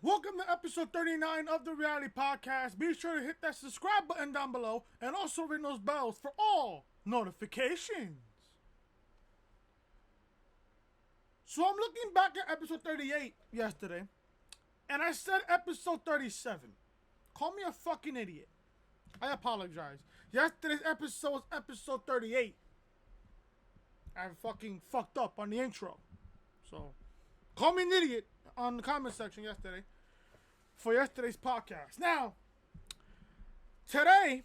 Welcome to episode 39 of the Reality Podcast. Be sure to hit that subscribe button down below and also ring those bells for all notifications. So I'm looking back at episode 38 yesterday, and I said episode 37. Call me a fucking idiot. I apologize. Yesterday's episode was episode 38. I fucking fucked up on the intro. So, call me an idiot on the comment section yesterday for yesterday's podcast. Now, today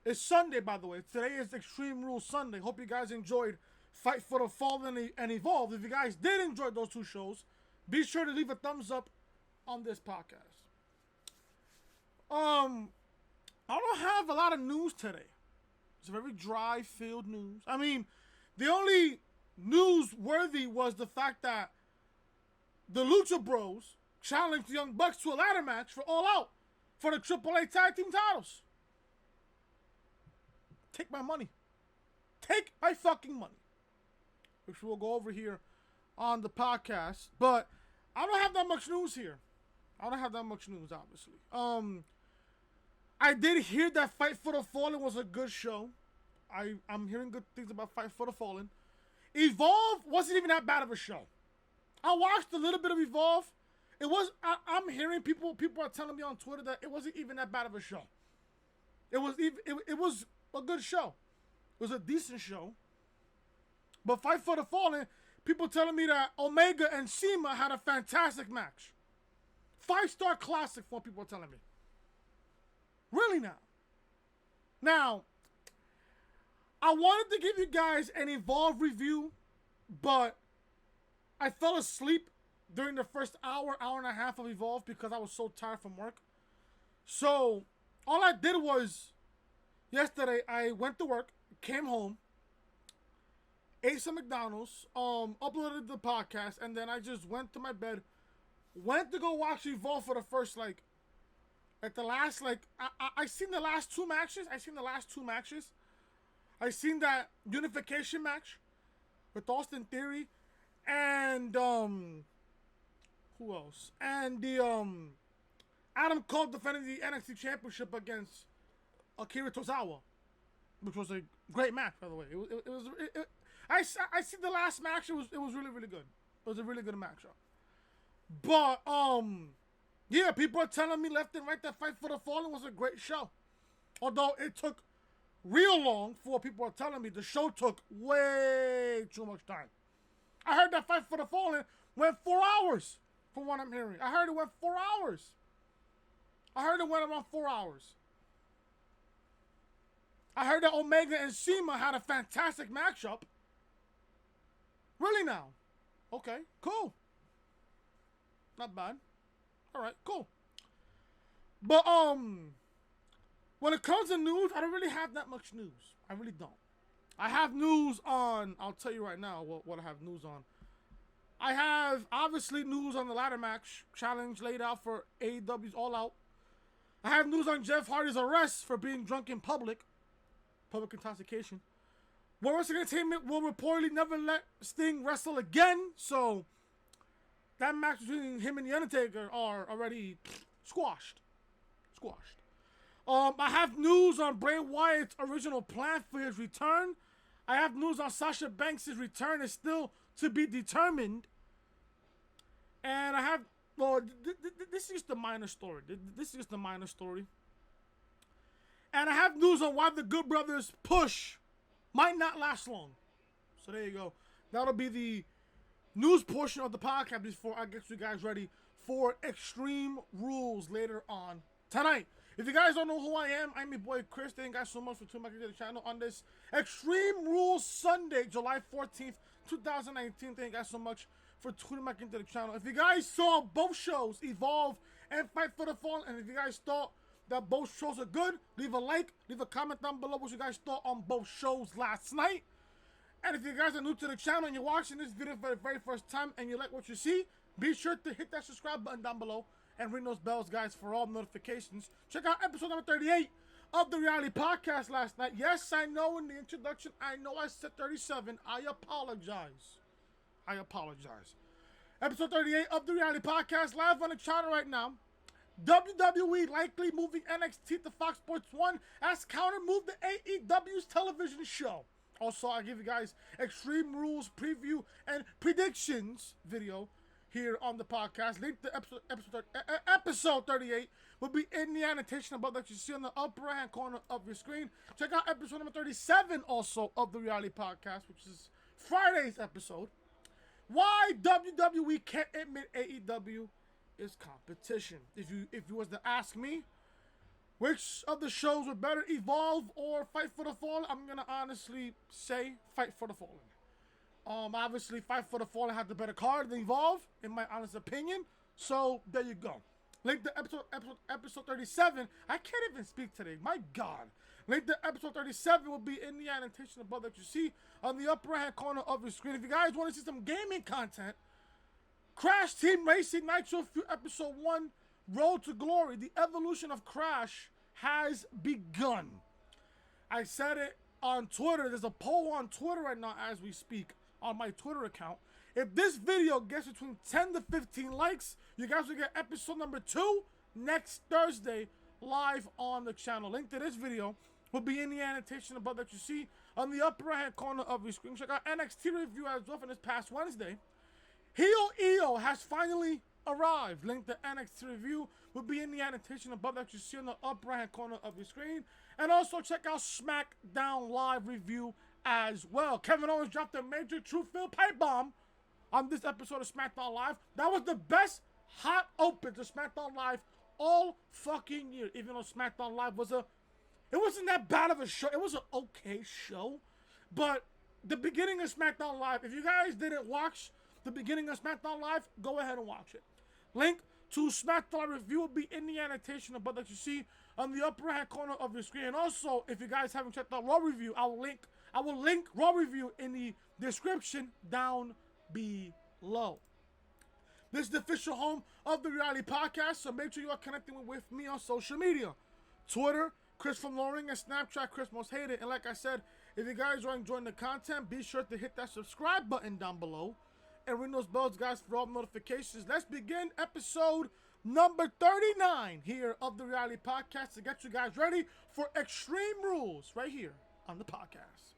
is Sunday, by the way. Today is Extreme Rules Sunday. Hope you guys enjoyed Fight for the Fallen and Evolved. If you guys did enjoy those two shows, be sure to leave a thumbs up on this podcast. I don't have a lot of news today. It's a very dry-filled news. I mean, the only newsworthy was the fact that the Lucha Bros challenged the Young Bucks to a ladder match for All Out for the AAA Tag Team titles. Take my money. Take my fucking money. Which we'll go over here on the podcast. But I don't have that much news here. I don't have that much news, obviously. I did hear that Fight for the Fallen was a good show. I'm hearing good things about Fight for the Fallen. Evolve wasn't even that bad of a show. I watched a little bit of Evolve. I'm hearing people are telling me on Twitter that it wasn't even that bad of a show. It was a good show. It was a decent show. But Fight for the Fallen, people telling me that Omega and Cima had a fantastic match. 5-star classic, for people are telling me. Really now. Now, I wanted to give you guys an Evolve review, but I fell asleep during the first hour and a half of Evolve because I was so tired from work. So, all I did was, yesterday, I went to work, came home, ate some McDonald's, uploaded the podcast, and then I just went to my bed, went to go watch Evolve for the first, I seen the last two matches. I seen that unification match with Austin Theory and who else? And the Adam Cole defending the NXT Championship against Akira Tozawa, which was a great match, by the way. I seen the last match. It was really, really good. It was a really good matchup. But yeah, people are telling me left and right that Fight for the Fallen was a great show. Although it took real long for people are telling me the show took way too much time. I heard that Fight for the Fallen went 4 hours, from what I'm hearing. I heard it went 4 hours. I heard it went around 4 hours. I heard that Omega and Cima had a fantastic matchup. Really now? Okay, cool. Not bad. Alright, cool. But, when it comes to news, I don't really have that much news. I really don't. I have news on, I'll tell you right now what I have news on. I have, obviously, news on the ladder match challenge laid out for AEW's All Out. I have news on Jeff Hardy's arrest for being drunk in public intoxication. World Wrestling Entertainment will reportedly never let Sting wrestle again, so that match between him and the Undertaker are already squashed. I have news on Bray Wyatt's original plan for his return. I have news on Sasha Banks' return is still to be determined. And I have, this is just a minor story. And I have news on why the Good Brothers push might not last long. So there you go. That'll be the news portion of the podcast before I get you guys ready for Extreme Rules later on tonight. If you guys don't know who I am, I'm your boy Chris. Thank you guys so much for tuning back into the channel on this Extreme Rules Sunday, July 14th, 2019. Thank you guys so much for tuning back into the channel. If you guys saw both shows, Evolve and Fight for the Fallen, and if you guys thought that both shows are good, leave a like, leave a comment down below what you guys thought on both shows last night. And if you guys are new to the channel and you're watching this video for the very first time and you like what you see, be sure to hit that subscribe button down below and ring those bells, guys, for all notifications. Check out episode number 38 of the Reality Podcast last night. Yes, I know in the introduction, I know I said 37. I apologize. Episode 38 of the Reality Podcast, live on the channel right now. WWE likely moving NXT to Fox Sports 1 as counter move the AEW's television show. Also, I'll give you guys Extreme Rules preview and predictions video here on the podcast. Link to episode 38 will be in the annotation above that you see on the upper right hand corner of your screen. Check out episode number 37 also of the Reality Podcast, which is Friday's episode. Why WWE can't admit AEW is competition. If you was to ask me which of the shows would better, Evolve or Fight for the Fallen, I'm gonna honestly say Fight for the Fallen. Obviously Fight for the Fallen had the better card than Evolve, in my honest opinion. So there you go. Link to episode 37. I can't even speak today. My God. Link to episode 37 will be in the annotation above that you see on the upper right hand corner of your screen. If you guys want to see some gaming content, Crash Team Racing Nitro Fuel Episode 1 Road to Glory. The evolution of Crash has begun. I said it on Twitter. There's a poll on Twitter right now as we speak on my Twitter account. If this video gets between 10 to 15 likes, you guys will get episode number 2 next Thursday live on the channel. Link to this video will be in the annotation above that you see on the upper right hand corner of your screen. Check out NXT review as well from this past Wednesday. Heel EO has finally arrived. Link to NXT review will be in the annotation above that you see on the upper right hand corner of your screen. And also check out Smackdown live review as well. Kevin Owens dropped a major Truthfield pipe bomb on this episode of SmackDown Live. That was the best hot open to SmackDown Live all fucking year. Even though SmackDown Live was it wasn't that bad of a show. It was an okay show. But the beginning of SmackDown Live, if you guys didn't watch the beginning of SmackDown Live, go ahead and watch it. Link to SmackDown review will be in the annotation above that you see on the upper right hand corner of your screen. And also, if you guys haven't checked out Raw review, I will link Raw review in the description down below. This is the official home of the Reality Podcast, so make sure you are connecting with me on social media. Twitter, Chris from Loring, and Snapchat, Chris Most Hated. And like I said, if you guys are enjoying the content, be sure to hit that subscribe button down below and ring those bells, guys, for all notifications. Let's begin episode number 39 here of the Reality Podcast to get you guys ready for Extreme Rules right here on the podcast.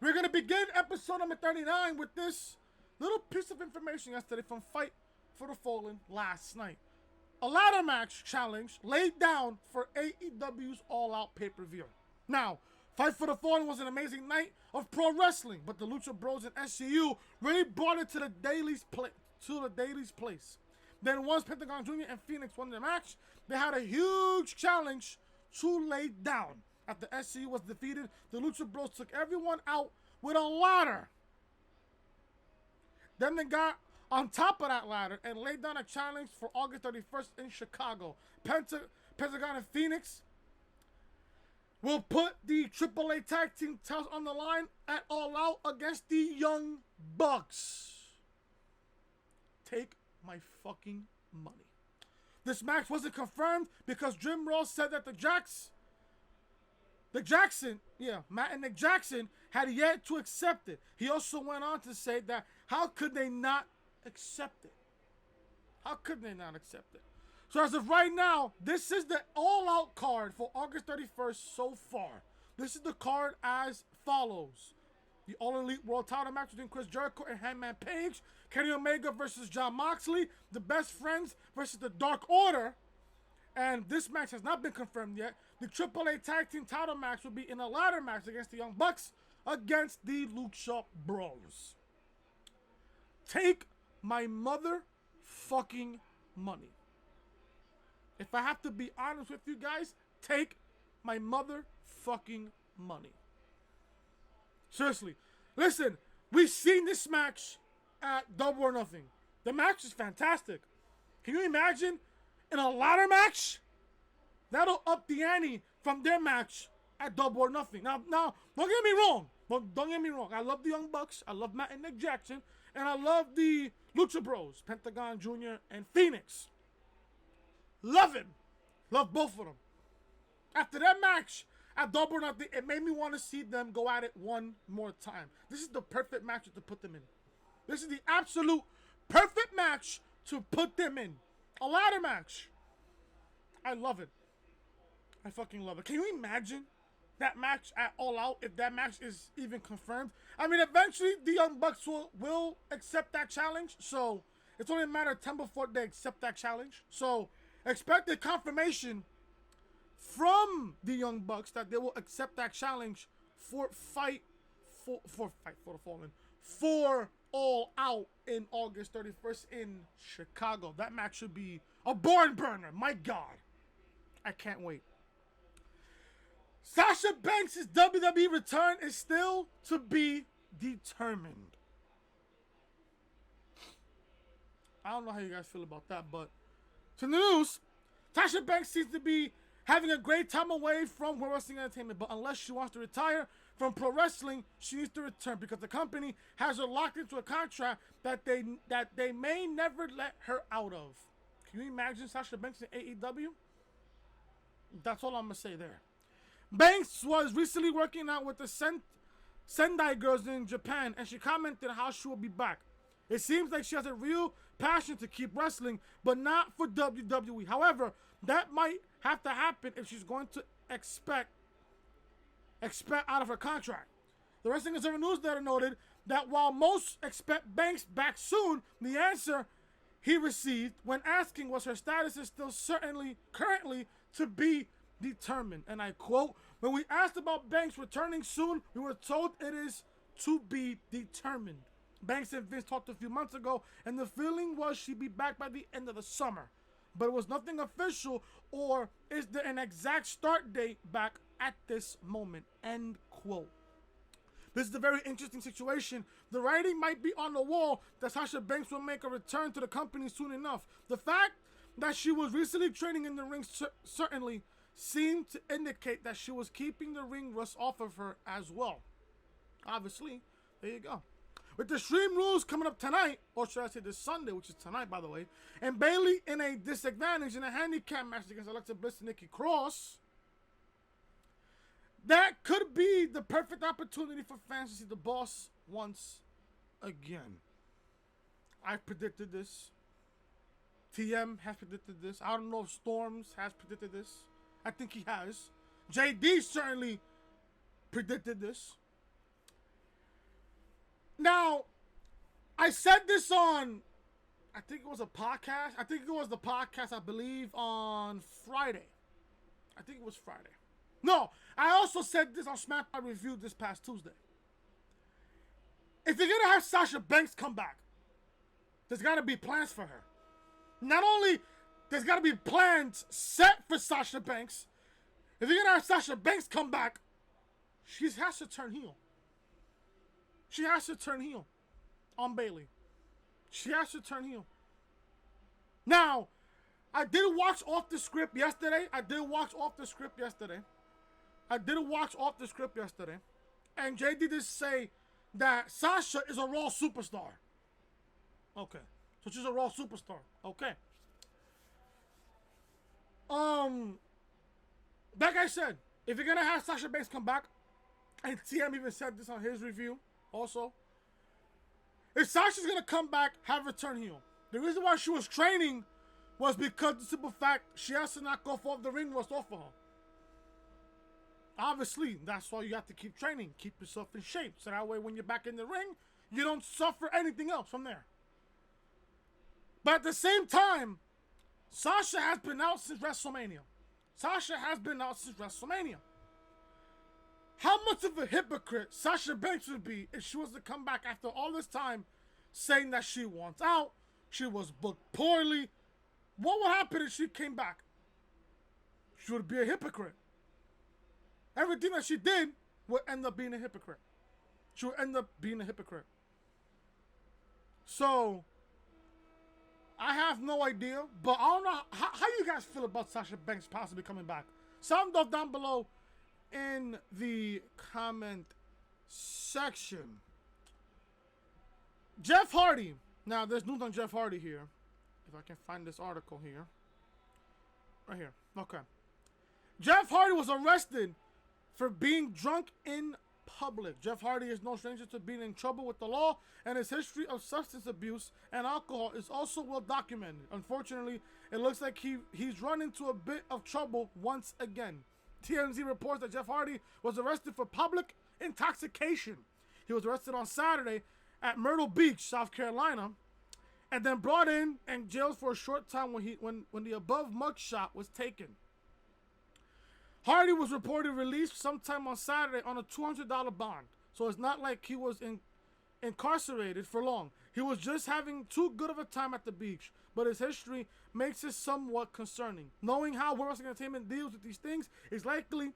We're going to begin episode number 39 with this little piece of information yesterday from Fight for the Fallen last night. A ladder match challenge laid down for AEW's All Out pay-per-view. Now, Fight for the Fallen was an amazing night of pro wrestling, but the Lucha Bros and SCU really brought it to the Daily's place. Then once Pentagon Jr. and Phoenix won the match, they had a huge challenge to lay down. After SCU was defeated, the Lucha Bros took everyone out with a ladder. Then they got on top of that ladder and laid down a challenge for August 31st in Chicago. Pentagon and Phoenix will put the AAA tag team titles on the line at All Out against the Young Bucks. Take my fucking money. This match wasn't confirmed because Jim Ross said that Matt and Nick Jackson had yet to accept it. He also went on to say that how could they not accept it? How could they not accept it? So as of right now, this is the all-out card for August 31st so far. This is the card as follows. The All-Elite World Title match between Chris Jericho and Hangman Page. Kenny Omega versus Jon Moxley. The Best Friends versus the Dark Order. And this match has not been confirmed yet. The AAA Tag Team title match will be in a ladder match against the Young Bucks against the Lucha Bros. Take my motherfucking money. If I have to be honest with you guys, take my motherfucking money. Seriously. Listen, we've seen this match at Double or Nothing. The match is fantastic. Can you imagine in a ladder match? That'll up the ante from their match at Double or Nothing. Now, don't get me wrong. Don't get me wrong. I love the Young Bucks. I love Matt and Nick Jackson. And I love the Lucha Bros, Pentagon Jr. and Phoenix. Love him. Love both of them. After that match at Double or Nothing, it made me want to see them go at it one more time. This is the perfect match to put them in. This is the absolute perfect match to put them in. A ladder match. I love it. I fucking love it. Can you imagine that match at All Out if that match is even confirmed? I mean, eventually the Young Bucks will accept that challenge. So it's only a matter of time before they accept that challenge. So expect the confirmation from the Young Bucks that they will accept that challenge for Fight for the Fallen for All Out in August 31st in Chicago. That match should be a barn burner. My God, I can't wait. Sasha Banks' WWE return is still to be determined. I don't know how you guys feel about that, but to the news, Sasha Banks seems to be having a great time away from World Wrestling Entertainment, but unless she wants to retire from pro wrestling, she needs to return because the company has her locked into a contract that they may never let her out of. Can you imagine Sasha Banks in AEW? That's all I'm gonna say there. Banks was recently working out with the Sendai girls in Japan, and she commented how she will be back. It seems like she has a real passion to keep wrestling, but not for WWE. However, that might have to happen if she's going to expect out of her contract. The Wrestling Observer newsletter noted that while most expect Banks back soon, the answer he received when asking was her status is still currently to be determined. And I quote, "When we asked about Banks returning soon, we were told it is to be determined." Banks and Vince talked a few months ago, and the feeling was she'd be back by the end of the summer. But it was nothing official, or is there an exact start date back at this moment? End quote. This is a very interesting situation. The writing might be on the wall that Sasha Banks will make a return to the company soon enough. The fact that she was recently training in the ring certainly seemed to indicate that she was keeping the ring rust off of her as well. Obviously, there you go. With the Extreme Rules coming up tonight, or should I say this Sunday, which is tonight, by the way, and Bayley in a disadvantage in a handicap match against Alexa Bliss and Nikki Cross, that could be the perfect opportunity for fans to see the boss once again. I predicted this. TM has predicted this. I don't know if Storms has predicted this. I think he has. JD certainly predicted this. Now, I said this on, I think it was a podcast. I think it was the podcast, I believe, on Friday. I think it was Friday. No, I also said this on Smackdown Review this past Tuesday. If you're going to have Sasha Banks come back, there's got to be plans for her. Not only there's got to be plans set for Sasha Banks, if you're going to have Sasha Banks come back, she has to turn heel. She has to turn heel on Bayley. She has to turn heel. Now, I did watch off the script yesterday. And JD did say that Sasha is a Raw superstar. Okay. So she's a Raw superstar. Okay. Like I said, if you're gonna have Sasha Banks come back, and TM even said this on his review also, if Sasha's gonna come back, have her turn heel. The reason why she was training was because the simple fact she has to knock off the ring rust off of her. Obviously, that's why you have to keep training. Keep yourself in shape. So that way when you're back in the ring, you don't suffer anything else from there. But at the same time, Sasha has been out since WrestleMania. How much of a hypocrite Sasha Banks would be if she was to come back after all this time saying that she wants out, she was booked poorly. What would happen if she came back? She would be a hypocrite. Everything that she did would end up being a hypocrite. She would end up being a hypocrite. So, I have no idea, but I don't know how you guys feel about Sasha Banks possibly coming back. Sound off down below in the comment section. Jeff Hardy. Now, there's news on Jeff Hardy here. If I can find this article here. Right here. Okay. Jeff Hardy was arrested for being drunk in public. Jeff Hardy is no stranger to being in trouble with the law, and his history of substance abuse and alcohol is also well documented. Unfortunately, it looks like he's run into a bit of trouble once again. TMZ reports that Jeff Hardy was arrested for public intoxication. He was arrested on Saturday at Myrtle Beach, South Carolina, and then brought in and jailed for a short time when the above mugshot was taken. Hardy was reported released sometime on Saturday on a $200 bond, so it's not like he was incarcerated for long. He was just having too good of a time at the beach, but his history makes it somewhat concerning. Knowing how World Wrestling Entertainment deals with these things, it's likely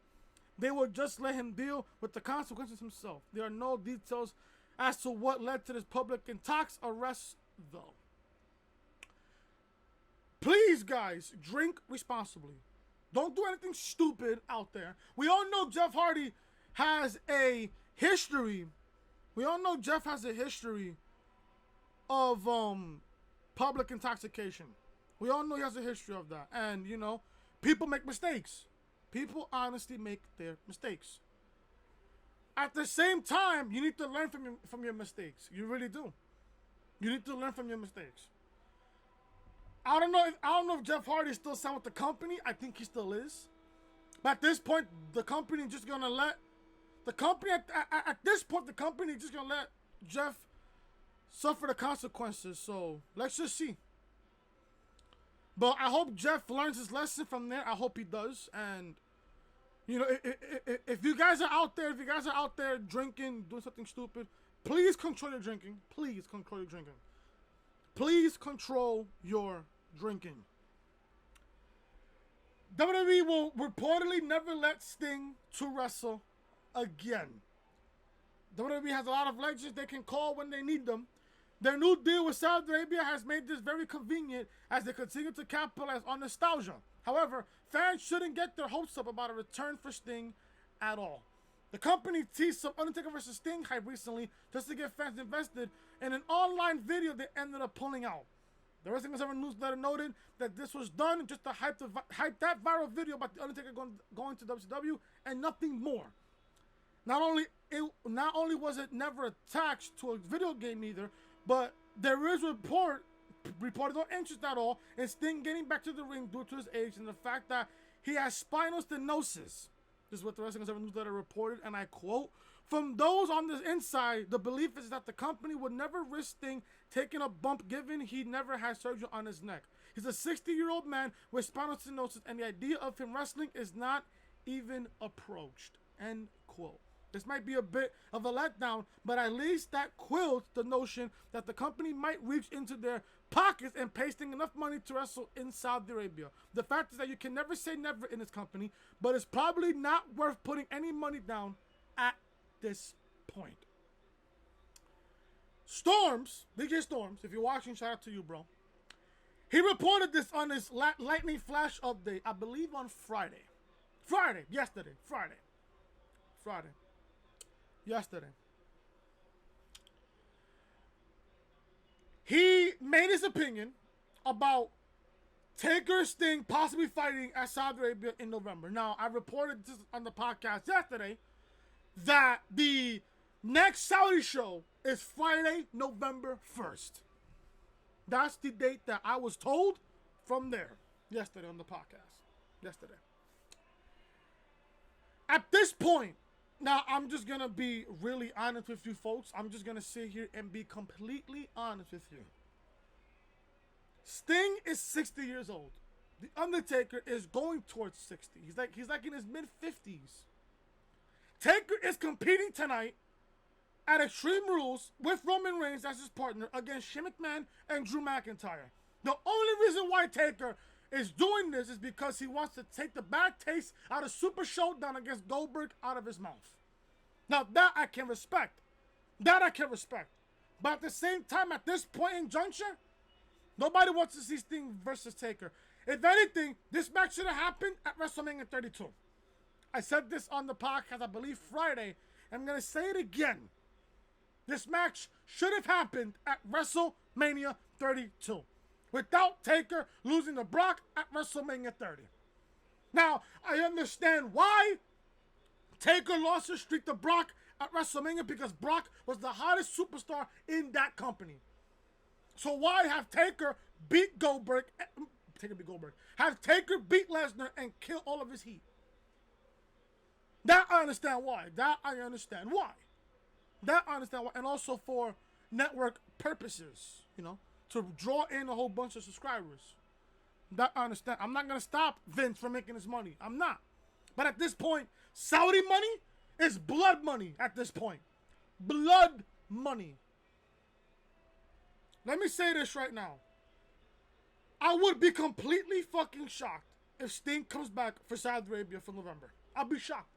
they would just let him deal with the consequences himself. There are no details as to what led to this public intox arrest, though. Please, guys, drink responsibly. Don't do anything stupid out there. We all know Jeff Hardy has a history. We all know Jeff has a history of public intoxication. We all know he has a history of that. And, you know, people make mistakes. People honestly make their mistakes. At the same time, you need to learn from your mistakes. You really do. You need to learn from your mistakes. I don't know if Jeff Hardy still signed with the company. I think he still is. But at this point, the company just gonna let at this point the company just gonna let Jeff suffer the consequences. So let's just see. But I hope Jeff learns his lesson from there. I hope he does. And you know, if you guys are out there, drinking, doing something stupid, please control your drinking. Please control your drinking. Please control your drinking. WWE will reportedly never let Sting to wrestle again. WWE has a lot of legends they can call when they need them. Their new deal with Saudi Arabia has made this very convenient as they continue to capitalize on nostalgia. However, fans shouldn't get their hopes up about a return for Sting at all. The company teased some Undertaker vs. Sting hype recently just to get fans invested in an online video they ended up pulling out. The Wrestling Observer newsletter noted that this was done just to hype that viral video about the Undertaker going to WCW and nothing more. Not only was it never attached to a video game either, but there is reported no interest at all in Sting getting back to the ring due to his age and the fact that he has spinal stenosis. This is what the Wrestling Observer newsletter reported, and I quote, "From those on the inside, the belief is that the company would never risk Sting taking a bump given he never had surgery on his neck. He's a 60-year-old man with spinal stenosis, and the idea of him wrestling is not even approached." End quote. This might be a bit of a letdown, but at least that quells the notion that the company might reach into their pockets and pay Sting enough money to wrestle in Saudi Arabia. The fact is that you can never say never in this company, but it's probably not worth putting any money down at this point. Storms, DJ Storms, if you're watching, shout out to you, bro. He reported this on his lightning flash update, I believe on Friday. Yesterday. He made his opinion about Taker Sting possibly fighting at Saudi Arabia in November. Now, I reported this on the podcast yesterday that the next Saudi show is Friday, November 1st. That's the date that I was told from there yesterday on the podcast. Yesterday. At this point, now I'm just going to be really honest with you folks. I'm just going to sit here and be completely honest with you. Sting is 60 years old. The Undertaker is going towards 60. He's like in his mid-50s. Taker is competing tonight at Extreme Rules with Roman Reigns as his partner against Shane McMahon and Drew McIntyre. The only reason why Taker is doing this is because he wants to take the bad taste out of Super Showdown against Goldberg out of his mouth. Now that I can respect. But at the same time, at this point in juncture, nobody wants to see Sting versus Taker. If anything, this match should have happened at WrestleMania 32. I said this on the podcast, I believe Friday. I'm going to say it again. This match should have happened at WrestleMania 32. Without Taker losing to Brock at WrestleMania 30. Now, I understand why Taker lost his streak to Brock at WrestleMania because Brock was the hottest superstar in that company. So why have Taker beat Goldberg? Have Taker beat Lesnar and kill all of his heat? That I understand why. And also for network purposes, to draw in a whole bunch of subscribers. That I understand. I'm not going to stop Vince from making his money. I'm not. But at this point, Saudi money is blood money at this point. Blood money. Let me say this right now. I would be completely fucking shocked if Sting comes back for Saudi Arabia for November. I'll be shocked.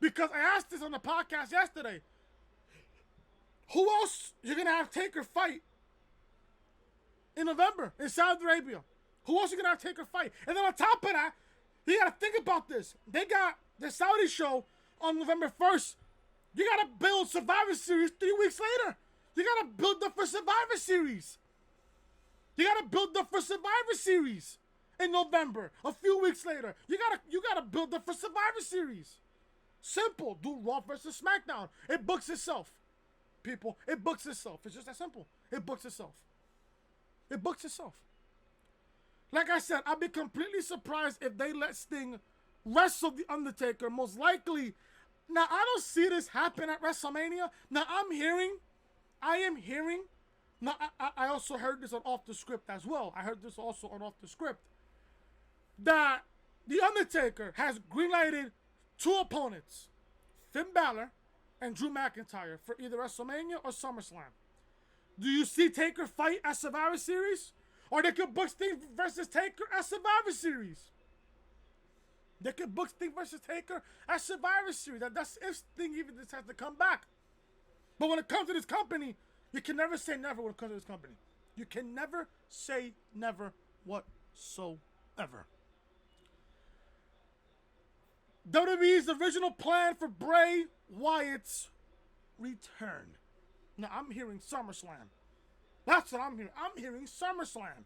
Because I asked this on the podcast yesterday. Who else you're going to have Taker fight in November in Saudi Arabia? Who else you going to have Taker fight? And then on top of that, you got to think about this. They got the Saudi show on November 1st. You got to build Survivor Series 3 weeks later. You got to build up for Survivor Series. In November, a few weeks later. You gotta build up for Survivor Series. Simple. Do Raw versus SmackDown. It books itself. People, it books itself. It's just that simple. It books itself. Like I said, I'd be completely surprised if they let Sting wrestle The Undertaker. Most likely. Now, I don't see this happen at WrestleMania. Now, I am hearing. Now, I also heard this on Off the Script as well. That The Undertaker has greenlighted 2 opponents, Finn Balor and Drew McIntyre, for either WrestleMania or SummerSlam. Do you see Taker fight at Survivor Series? Or they could book Sting versus Taker at Survivor Series. That's if Sting even decides to come back. But when it comes to this company, you can never say never when it comes to this company. You can never say never whatsoever. WWE's original plan for Bray Wyatt's return. Now, I'm hearing SummerSlam. That's what I'm hearing. I'm hearing SummerSlam.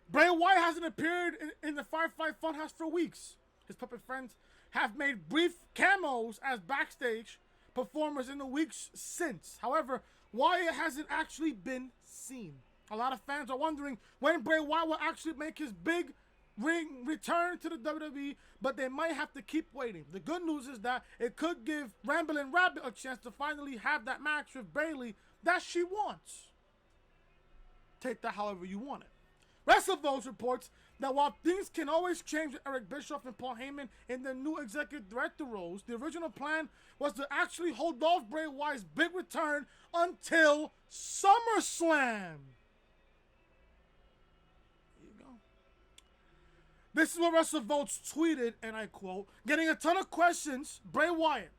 Bray Wyatt hasn't appeared in the Firefly Funhouse for weeks. His puppet friends have made brief cameos as backstage performers in the weeks since. However, Wyatt hasn't actually been seen. A lot of fans are wondering when Bray Wyatt will actually make his big ring return to the WWE, but they might have to keep waiting. The good news is that it could give Ramblin' Rabbit a chance to finally have that match with Bayley that she wants. Take that however you want it. WrestleVotes reports that while things can always change with Eric Bischoff and Paul Heyman in the new executive director roles, the original plan was to actually hold off Bray Wyatt's big return until SummerSlam. This is what WrestleVotes tweeted, and I quote, "Getting a ton of questions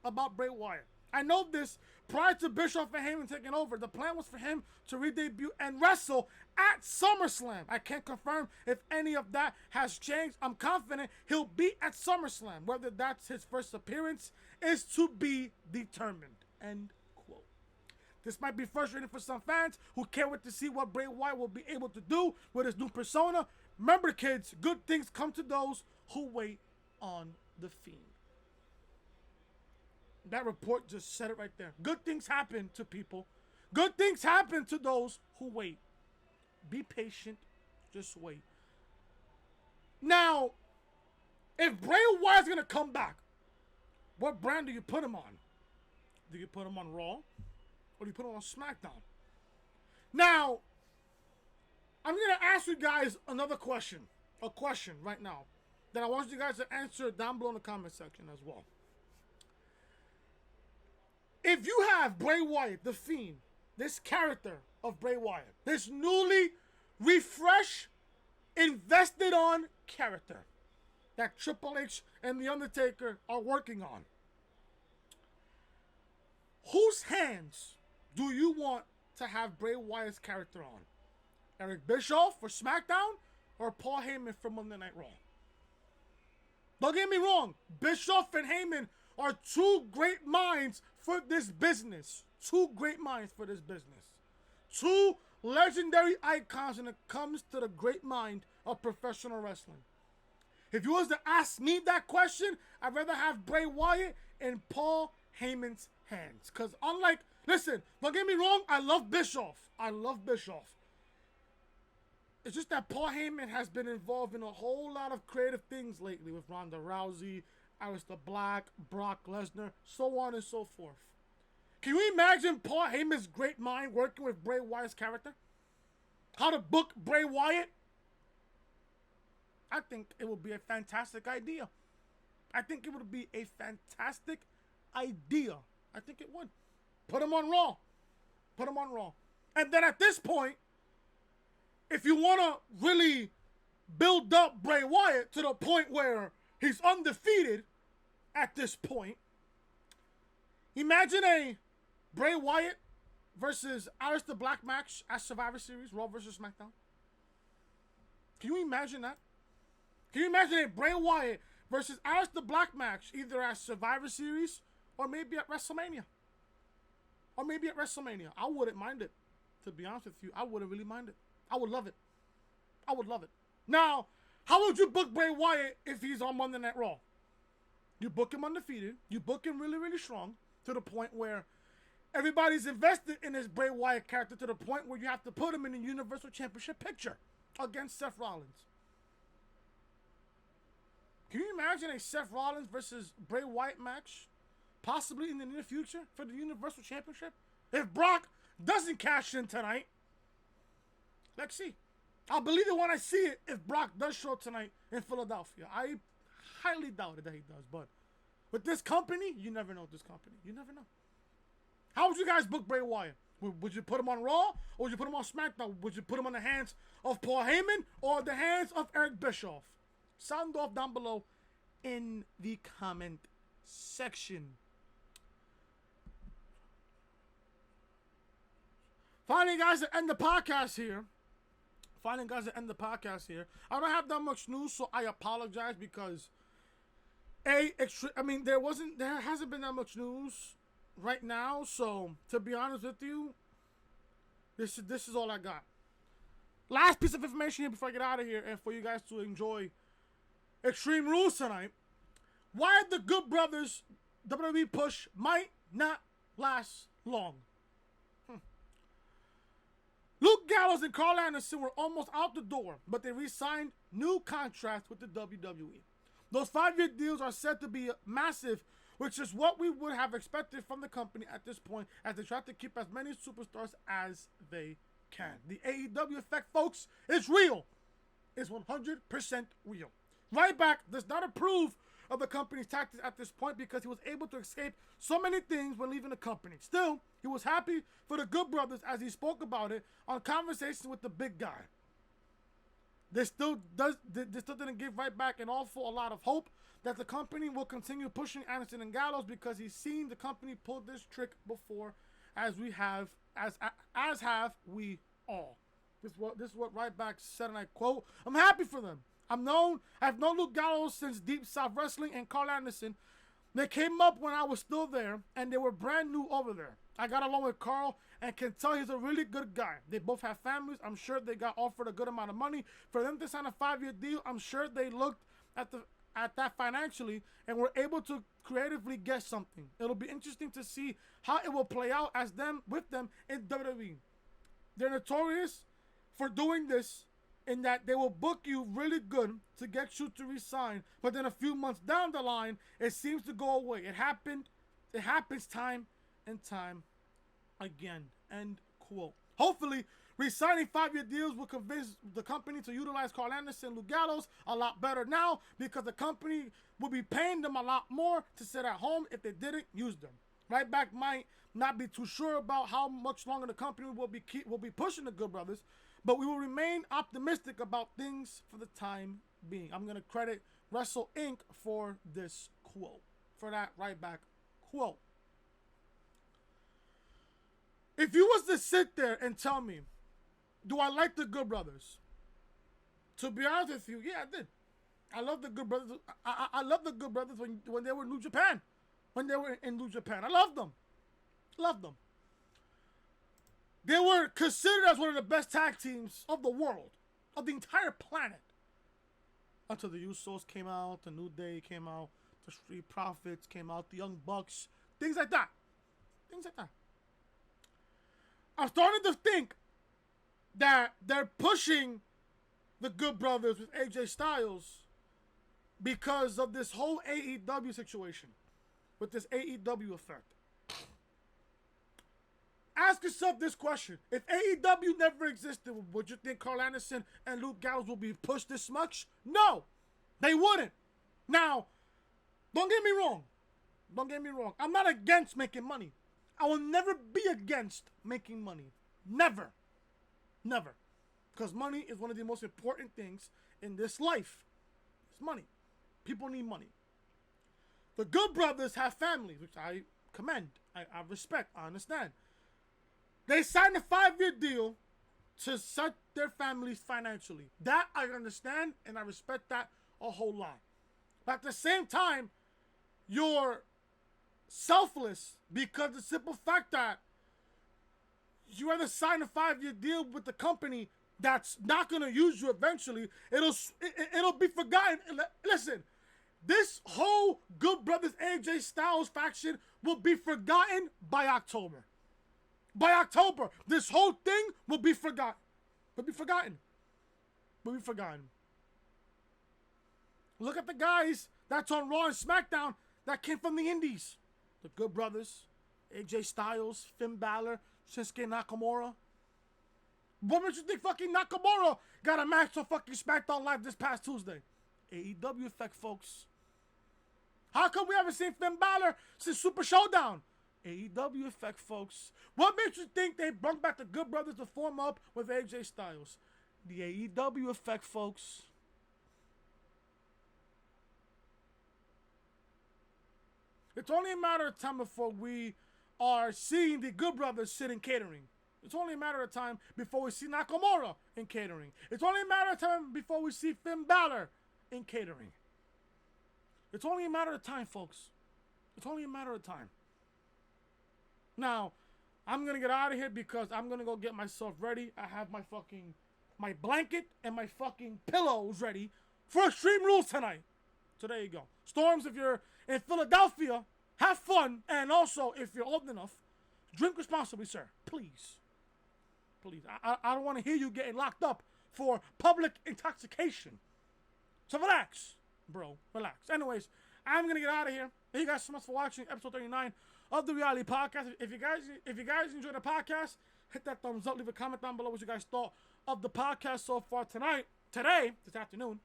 about Bray Wyatt. I know this prior to Bischoff and Heyman taking over. The plan was for him to re-debut and wrestle at SummerSlam. I can't confirm if any of that has changed. I'm confident he'll be at SummerSlam. Whether that's his first appearance is to be determined." End quote. This might be frustrating for some fans who can't wait to see what Bray Wyatt will be able to do with his new persona. Remember, kids, good things come to those who wait on the Fiend. That report just said it right there. Good things happen to people. Good things happen to those who wait. Be patient. Just wait. Now, if Bray Wyatt's going to come back, what brand do you put him on? Do you put him on Raw? Or do you put him on SmackDown? Now, I'm going to ask you guys another question. A question right now that I want you guys to answer down below in the comment section as well. If you have Bray Wyatt, the Fiend, this character of Bray Wyatt, this newly refreshed, invested on character that Triple H and The Undertaker are working on, whose hands do you want to have Bray Wyatt's character on? Eric Bischoff for SmackDown or Paul Heyman for Monday Night Raw? Don't get me wrong. Bischoff and Heyman are 2 great minds for this business. 2 great minds for this business. 2 legendary icons when it comes to the great mind of professional wrestling. If you was to ask me that question, I'd rather have Bray Wyatt in Paul Heyman's hands. Because listen, don't get me wrong, I love Bischoff. It's just that Paul Heyman has been involved in a whole lot of creative things lately with Ronda Rousey, Aleister Black, Brock Lesnar, so on and so forth. Can you imagine Paul Heyman's great mind working with Bray Wyatt's character? How to book Bray Wyatt? I think it would be a fantastic idea. I think it would be a fantastic idea. I think it would. Put him on Raw. And then at this point, if you want to really build up Bray Wyatt to the point where he's undefeated at this point, imagine a Bray Wyatt versus Aleister Black match at Survivor Series, Raw versus SmackDown. Can you imagine that? Can you imagine a Bray Wyatt versus Aleister Black match either at Survivor Series or maybe at WrestleMania? I wouldn't mind it. To be honest with you, I wouldn't really mind it. I would love it. Now, how would you book Bray Wyatt if he's on Monday Night Raw? You book him undefeated. You book him really, really strong to the point where everybody's invested in his Bray Wyatt character to the point where you have to put him in the Universal Championship picture against Seth Rollins. Can you imagine a Seth Rollins versus Bray Wyatt match possibly in the near future for the Universal Championship? If Brock doesn't cash in tonight, let's see. I'll believe it when I see it if Brock does show up tonight in Philadelphia. I highly doubt it that he does, but with this company, you never know this company. You never know. How would you guys book Bray Wyatt? Would you put him on Raw or would you put him on SmackDown? Would you put him on the hands of Paul Heyman or the hands of Eric Bischoff? Sound off down below in the comment section. Finally, guys, to end the podcast here. I don't have that much news, so I apologize because there hasn't been that much news right now. So to be honest with you, this is all I got. Last piece of information here before I get out of here, and for you guys to enjoy Extreme Rules tonight. Why the Good Brothers WWE push might not last long. Luke Gallows and Karl were almost out the door, but they re-signed new contracts with the WWE. Those 5-year deals are said to be massive, which is what we would have expected from the company at this point as they try to keep as many superstars as they can. The AEW effect, folks, is real. It's 100% real. Ryback does not approve of the company's tactics at this point because he was able to escape so many things when leaving the company. Still, he was happy for the Good Brothers as he spoke about it on conversations with the big guy. This still didn't give Ryback an awful lot of hope that the company will continue pushing Anderson and Gallows because he's seen the company pull this trick before, as have we all. This is what Ryback said, and I quote, "I'm happy for them. I've known Luke Gallows since Deep South Wrestling and Karl Anderson. They came up when I was still there, and they were brand new over there. I got along with Karl and can tell he's a really good guy. They both have families. I'm sure they got offered a good amount of money. For them to sign a 5-year deal, I'm sure they looked at that financially and were able to creatively get something. It'll be interesting to see how it will play out with them in WWE. They're notorious for doing this in that they will book you really good to get you to resign, but then a few months down the line, it seems to go away. It happens time and time again." End quote. Hopefully, resigning 5-year deals will convince the company to utilize Karl Anderson and Luke Gallows a lot better now because the company will be paying them a lot more to sit at home if they didn't use them. Ryback might not be too sure about how much longer the company will be pushing the Good Brothers, but we will remain optimistic about things for the time being. I'm going to credit Wrestle Inc. for this quote, for that Ryback quote. If you was to sit there and tell me, do I like the Good Brothers? To be honest with you, yeah, I did. I love the Good Brothers. I love the Good Brothers when they were in New Japan. When they were in New Japan. I loved them. Loved them. They were considered as one of the best tag teams of the world, of the entire planet. Until the Usos came out, the New Day came out, the Street Profits came out, the Young Bucks, things like that. Things like that. I'm starting to think that they're pushing the Good Brothers with AJ Styles because of this whole AEW situation, with this AEW effect. Ask yourself this question. If AEW never existed, would you think Karl Anderson and Luke Gallows would be pushed this much? No, they wouldn't. Now, don't get me wrong. Don't get me wrong. I'm not against making money. I will never be against making money. Never. Never. Because money is one of the most important things in this life. It's money. People need money. The Good Brothers have families, which I commend. I respect. I understand. They signed a 5-year deal to set their families financially. That I understand, and I respect that a whole lot. But at the same time, you're selfless because the simple fact that you either sign a 5-year deal with the company that's not going to use you eventually, it'll be forgotten. Listen, this whole Good Brothers AJ Styles faction will be forgotten by October. By October, this whole thing will be forgotten. Will be forgotten. Will be forgotten. Look at the guys that's on Raw and SmackDown that came from the Indies. The Good Brothers, AJ Styles, Finn Balor, Shinsuke Nakamura. What makes you think fucking Nakamura got a match on fucking SmackDown Live this past Tuesday? AEW effect, folks. How come we haven't seen Finn Balor since Super Showdown? AEW effect, folks. What makes you think they brought back the Good Brothers to form up with AJ Styles? The AEW effect, folks. It's only a matter of time before we are seeing the Good Brothers sit in catering. It's only a matter of time before we see Nakamura in catering. It's only a matter of time before we see Finn Balor in catering. It's only a matter of time, folks. It's only a matter of time. Now, I'm going to get out of here because I'm going to go get myself ready. I have my blanket and my fucking pillows ready for Extreme Rules tonight. So there you go. Storms, if you're in Philadelphia, have fun. And also, if you're old enough, drink responsibly, sir. Please. Please. I don't want to hear you getting locked up for public intoxication. So relax, bro. Relax. Anyways, I'm going to get out of here. Thank you guys so much for watching episode 39 of the Reality Podcast. If you guys enjoyed the podcast, hit that thumbs up. Leave a comment down below what you guys thought of the podcast so far this afternoon.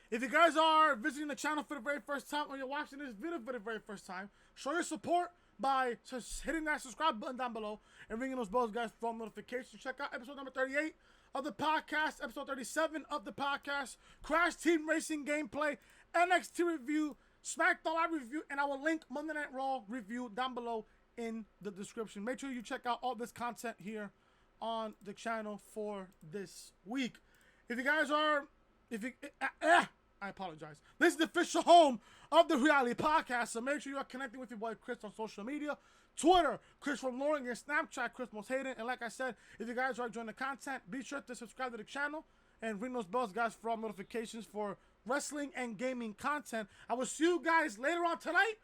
If you guys are visiting the channel for the very first time or you're watching this video for the very first time, show your support by just hitting that subscribe button down below and ringing those bells, guys, for notifications. Check out episode number 38 of the podcast, episode 37 of the podcast, Crash Team Racing gameplay, NXT review, SmackDown Live review, and I will link Monday Night Raw review down below in the description. Make sure you check out all this content here on the channel for this week. If you guys are, I apologize. This is the official home of the Reality Podcast, so make sure you are connecting with your boy Chris on social media. Twitter, Chris from Loring, and Snapchat, Chris Most Hayden. And like I said, if you guys are enjoying the content, be sure to subscribe to the channel and ring those bells, guys, for all notifications for wrestling and gaming content. I will see you guys later on tonight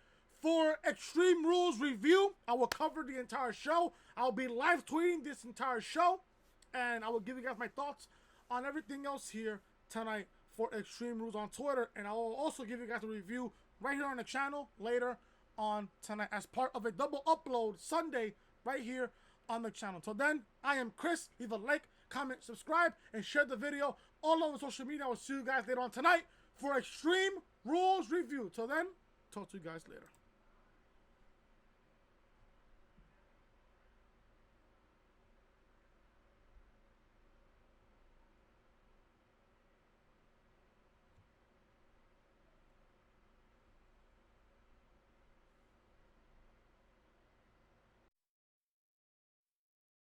for Extreme Rules review. I will cover the entire show. I'll be live tweeting this entire show, and I will give you guys my thoughts on everything else here tonight for Extreme Rules on Twitter, and I will also give you guys a review right here on the channel later on tonight as part of a double upload Sunday right here on the channel. Till then, I am Chris. Leave a like, comment, subscribe, and share the video all over social media. I will see you guys later on tonight for Extreme Rules review. Till then, talk to you guys later.